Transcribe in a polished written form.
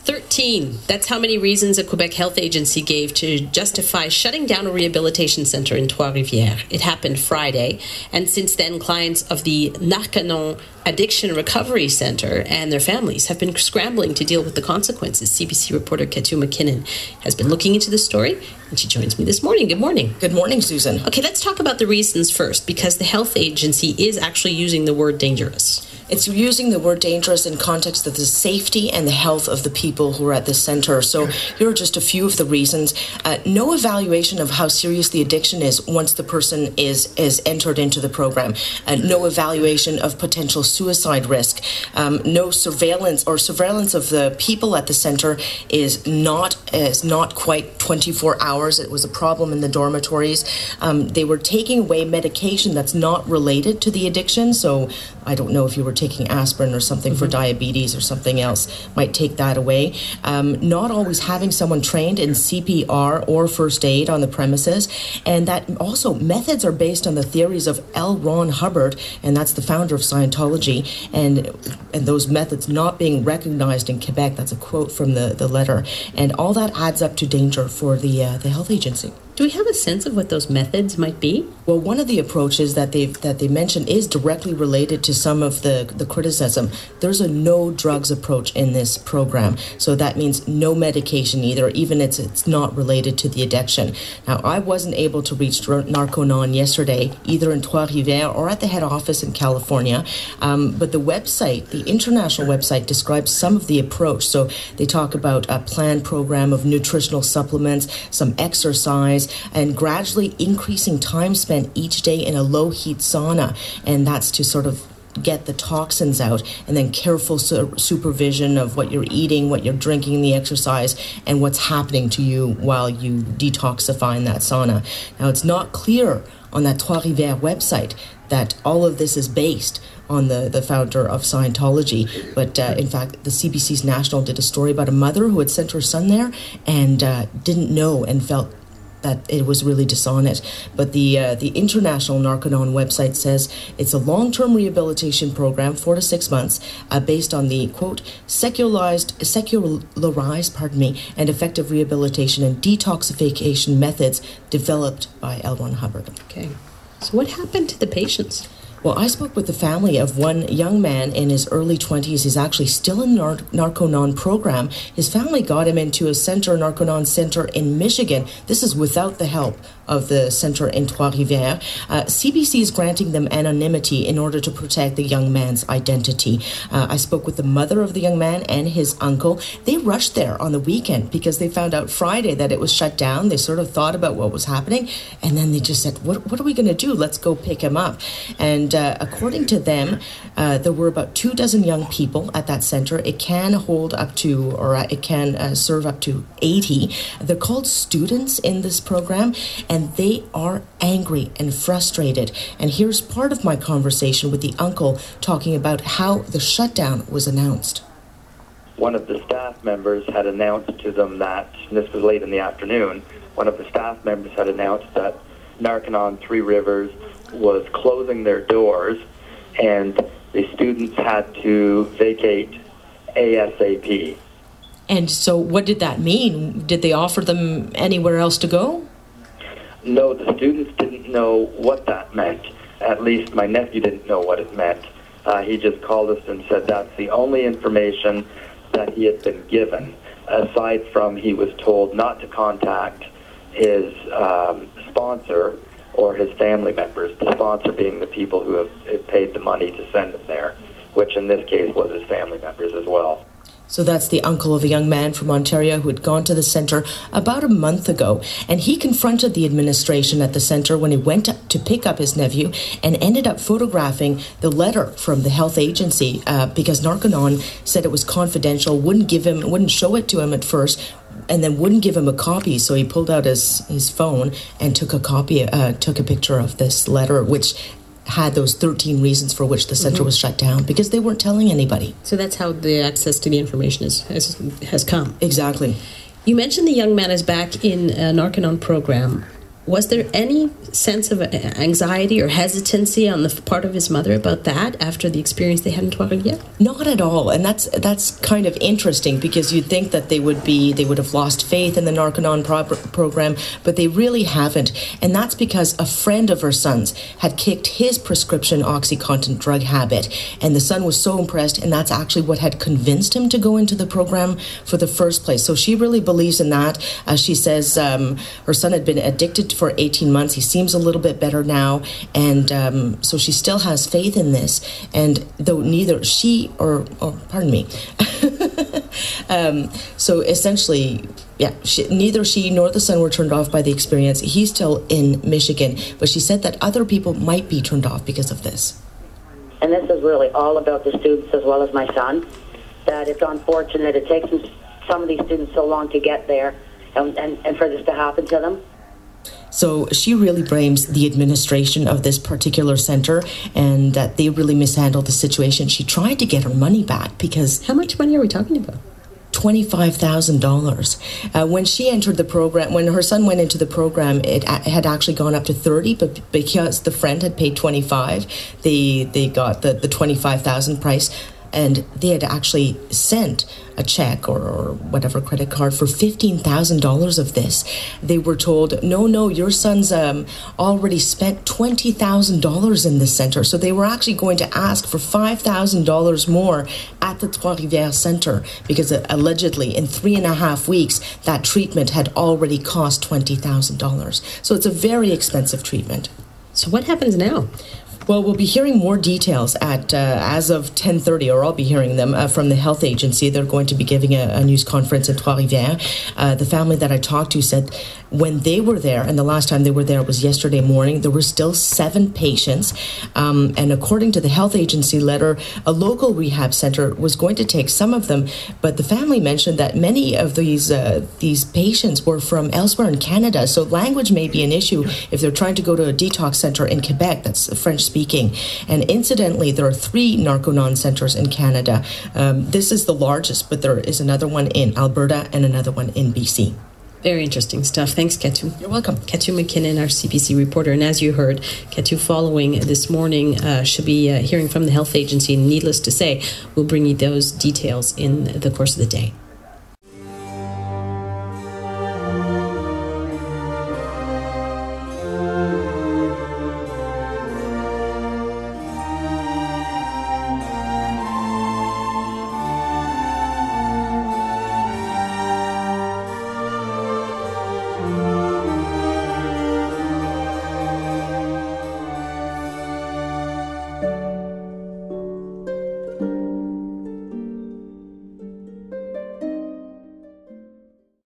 13. That's how many reasons a Quebec Health Agency gave to justify shutting down a rehabilitation center in Trois-Rivieres. It happened Friday, and since then, clients of the Narconon Addiction Recovery Center and their families have been scrambling to deal with the consequences. CBC reporter Katu McKinnon has been looking into the story, and she joins me this morning. Good morning. Good morning, Susan. Okay, let's talk about the reasons first, because the health agency is actually using the word dangerous. It's using the word dangerous in context of the safety and the health of the people who are at the center. So here are just a few of the reasons. No evaluation of how serious the addiction is once the person is entered into the program. No evaluation of potential suicide risk. No surveillance of the people at the center is not quite 24 hours. It was a problem in the dormitories. They were taking away medication that's not related to the addiction. So I don't know if you were taking aspirin or something for diabetes or something else, might take that away. Not always having someone trained in CPR or first aid on the premises. And that also methods are based on the theories of L. Ron Hubbard, and that's the founder of Scientology, and those methods not being recognized in Quebec. That's a quote from the letter. And all that adds up to danger for the health agency. Do we have a sense of what those methods might be? Well, one of the approaches that they mentioned is directly related to some of the criticism. There's a no drugs approach in this program. So that means no medication either, even if it's not related to the addiction. Now, I wasn't able to reach Narconon yesterday, either in Trois-Rivieres or at the head office in California. But the website, the international website, describes some of the approach. So they talk about a planned program of nutritional supplements, some exercise, and gradually increasing time spent each day in a low heat sauna. And that's to sort of get the toxins out, and then careful supervision of what you're eating, what you're drinking, the exercise, and what's happening to you while you detoxify in that sauna. Now, it's not clear on that Trois-Rivieres website that all of this is based on the founder of Scientology. But in fact, the CBC's National did a story about a mother who had sent her son there and didn't know and felt that it was really dishonest. But the international Narconon website says it's a long-term rehabilitation program, 4 to 6 months, based on the, quote, secularized, and effective rehabilitation and detoxification methods developed by L. Ron Hubbard. Okay. So what happened to the patients? Well, I spoke with the family of one young man in his early 20s. He's actually still in the Narconon program. His family got him into a Narconon center in Michigan. This is without the help of the center in Trois-Rivieres. CBC is granting them anonymity in order to protect the young man's identity. I spoke with the mother of the young man and his uncle. They rushed there on the weekend because they found out Friday that it was shut down. They sort of thought about what was happening, and then they just said, what are we going to do? Let's go pick him up. And according to them, there were about 24 young people at that center. It can hold up to, or it can serve up to 80. They're called students in this program, and they are angry and frustrated. And here's part of my conversation with the uncle talking about how the shutdown was announced. One of the staff members had announced to them that, and this was late in the afternoon, one of the staff members had announced that Narconon Trois-Rivieres was closing their doors and the students had to vacate ASAP. And so what did that mean? Did they offer them anywhere else to go? No, the students didn't know what that meant. At least my nephew didn't know what it meant. He just called us and said that's the only information that he had been given, aside from he was told not to contact his sponsor or his family members, the sponsor being the people who have paid the money to send him there, which in this case was his family members as well. So that's the uncle of a young man from Ontario who had gone to the centre about a month ago. And he confronted the administration at the centre when he went to pick up his nephew and ended up photographing the letter from the health agency because Narconon said it was confidential, wouldn't show it to him at first, and then wouldn't give him a copy. So he pulled out his phone and took a picture of this letter, which had those 13 reasons for which the center was shut down because they weren't telling anybody. So that's how the access to the information has come. Exactly. You mentioned the young man is back in a Narconon program. Was there any sense of anxiety or hesitancy on the part of his mother about that after the experience they had in Trois-Rivieres? Not at all, and that's kind of interesting, because you'd think that they would have lost faith in the Narconon program, but they really haven't, and that's because a friend of her son's had kicked his prescription OxyContin drug habit, and the son was so impressed, and that's actually what had convinced him to go into the program for the first place. So she really believes in that. She says her son had been addicted for 18 months. He seems a little bit better now, and so she still has faith in this. And though neither she so essentially, neither she nor the son were turned off by the experience. He's still in Michigan, but she said that other people might be turned off because of this. And this is really all about the students as well as my son, that it's unfortunate it takes some of these students so long to get there and for this to happen to them. So she really blames the administration of this particular center, and that they really mishandled the situation. She tried to get her money back because... How much money are we talking about? $25,000. When she entered the program, when her son went into the program, it had actually gone up to 30, but because the friend had paid 25, they got the 25,000 price. And they had actually sent a check or whatever credit card for $15,000 of this. They were told, no, your son's already spent $20,000 in this center. So they were actually going to ask for $5,000 more at the Trois-Rivieres Center, because allegedly in 3.5 weeks, that treatment had already cost $20,000. So it's a very expensive treatment. So what happens now? Well, we'll be hearing more details as of 10:30, or I'll be hearing them from the health agency. They're going to be giving a news conference in Trois-Rivieres. The family that I talked to said when they were there, and the last time they were there was yesterday morning, there were still 7 patients. And according to the health agency letter, a local rehab center was going to take some of them. But the family mentioned that many of these patients were from elsewhere in Canada. So language may be an issue if they're trying to go to a detox center in Quebec that's French speaking. And incidentally, there are 3 Narconon centers in Canada. This is the largest, but there is another one in Alberta and another one in BC. Very interesting stuff. Thanks, Ketu. You're welcome. Ketu McKinnon, our CPC reporter. And as you heard, Ketu following this morning should be hearing from the health agency. And needless to say, we'll bring you those details in the course of the day.